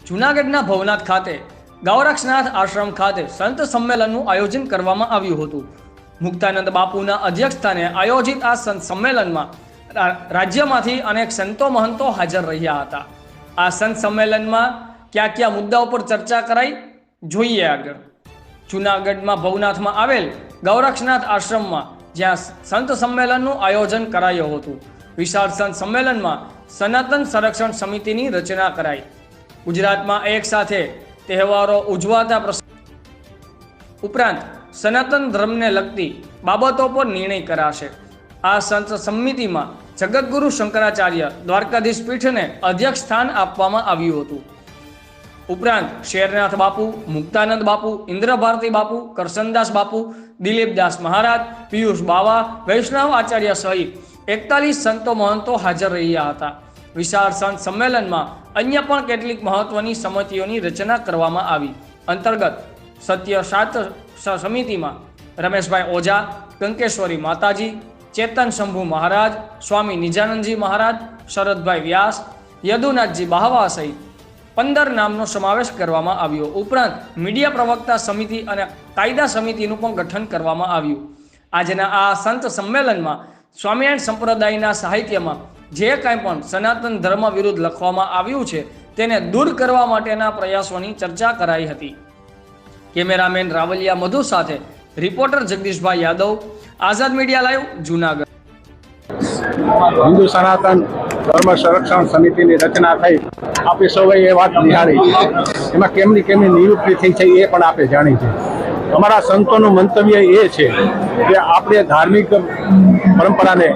જૂનાગઢના ભવનાથ ખાતે ગૌરક્ષનાથ આશ્રમ ખાતે સંત સંમેલનનું આયોજન કરવામાં આવ્યું હતું। મુક્તાનંદ બાપુના અધ્યક્ષસ્થાને આયોજિત આ સંત સંમેલનમાં રાજ્યમાંથી અનેક સંતો મહંતો હાજર રહ્યા હતા। આ સંત સંમેલનમાં કયા મુદ્દાઓ પર ચર્ચા કરાઈ જોઈએ આગળ। જૂનાગઢમાં ભવનાથમાં આવેલ ગૌરક્ષનાથ આશ્રમમાં જ્યાં સંત સંમેલનનું આયોજન કરાયું હતું। વિશાળ સંત સંમેલનમાં સનાતન સંરક્ષણ સમિતિની રચના કરાઈ। ગુજરાતમાં એક સાથે તહેવારો ઉજવાતા ઉપરાંત સનાતન ધર્મને લગતી બાબતો પર નિર્ણય કરાશે। આ સંત સમિતિમાં જગતગુરુ શંકરાચાર્ય દ્વારકાધીશ પીઠને અધ્યક્ષ સ્થાન આપવામાં આવ્યું હતું। ઉપરાંત શેરનાથ બાપુ, મુક્તાનંદ બાપુ, ઇન્દ્રભારતી બાપુ, કરશનદાસ બાપુ, દિલીપદાસ મહારાજ, પિયુષ બાવા, વૈષ્ણવ આચાર્ય સહિત 41 સંતો મહંતો હાજર રહ્યા હતા। વિશાળ સંત સંમેલનમાં અન્ય પણ કેટલીક મહત્વની સમિતિઓની રચના કરવામાં આવી। અંતર્ગત સત્ય શાસ્ત્ર સમિતિમાં રમેશભાઈ ઓઝા, કંકેશ્વરી માતાજી, ચેતન શંભુ મહારાજ, સ્વામી નિજાનંદજી મહારાજ, શરદભાઈ વ્યાસ, યદુનાથજી બાહવા સહિત 15 નામનો સમાવેશ કરવામાં આવ્યો। ઉપરાંત મીડિયા પ્રવક્તા સમિતિ અને કાયદા સમિતિનું પણ ગઠન કરવામાં આવ્યું। આજના આ સંત સંમેલનમાં સ્વામિનારાયણ સંપ્રદાયના સાહિત્યમાં જે કાંઈ પણ સનાતન ધર્મ વિરુદ્ધ લખવામાં આવ્યું છે તેને દૂર કરવા માટેના પ્રયાસોની ચર્ચા કરાઈ હતી। કેમેરામેન રાવલિયા મધુ સાથે રિપોર્ટર જગદીશભાઈ યાદવ, આઝાદ મીડિયા લાઈવ, જૂનાગઢ। હિન્દુ સનાતન ધર્મ સંરક્ષણ સમિતિની રચના થઈ આપણે સૌએ એ વાત નિહાળી, એમાં કેમની નિયુક્તિ થઈ છે એ પણ આપણે જાણી છે। અમારા સંતોનું મંતવ્ય એ છે કે આપણે ધાર્મિક પરંપરાને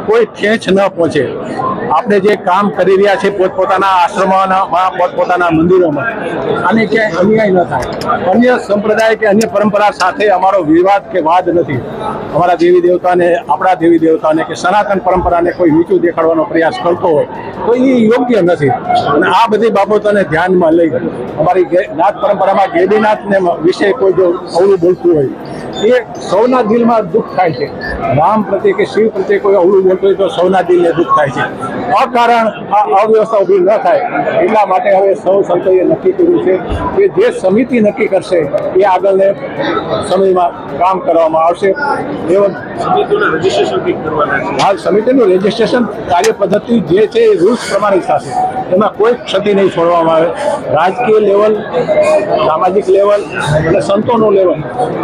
કોઈ ઠેંચ ન પહોંચે। આપણે જે કામ કરી રહ્યા છે પોતપોતાના આશ્રમોમાં, પોતપોતાના મંદિરોમાં, આને ક્યાંય અન્યાય ન થાય। અન્ય સંપ્રદાય કે અન્ય પરંપરા સાથે અમારો વિવાદ કે વાદ નથી। અમારા દેવી દેવતાને, આપણા દેવી દેવતાને કે સનાતન પરંપરાને કોઈ નીચું દેખાડવાનો પ્રયાસ કરતો હોય તો એ યોગ્ય નથી। અને આ બધી બાબતોને ધ્યાનમાં લઈ અમારી નાથ પરંપરામાં ગેડીનાથને વિશે કોઈ જો અવળું બોલતું હોય એ સૌના દિલમાં દુઃખ થાય છે। રામ પ્રત્યે કે શિવ પ્રત્યે કોઈ અવળું બોલતું હોય તો સૌના દિલને દુઃખ થાય છે। અકારણ આ અવ્યવસ્થા ઊભી ન થાય એટલા માટે હવે સૌ સંતોએ નક્કી કર્યું છે કે જે સમિતિ નક્કી કરશે એ આગળને સમયમાં કામ કરવામાં આવશે। હાલ સમિતિનું રજીસ્ટ્રેશન કાર્ય પદ્ધતિ જે છે એ રૂલ્સ પ્રમાણે થશે, એમાં કોઈ ક્ષતિ નહીં છોડવામાં આવે। રાજકીય લેવલ, સામાજિક લેવલ અને સંતોનું લેવલ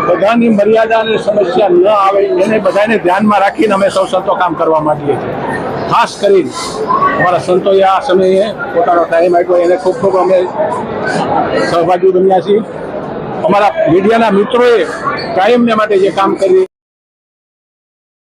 બધાની મર્યાદા અને સમસ્યા ન આવે એને બધાને ધ્યાનમાં રાખીને અમે સૌ સંતો કામ કરવા માંગીએ છીએ। ખાસ કરીને અમારા સંતોએ આ સમયે પોતાનો ટાઈમ આપ્યો એને ખૂબ ખૂબ અમે સહભાગી બન્યા છીએ। અમારા મીડિયાના મિત્રોએ કાયમને માટે જે કામ કરી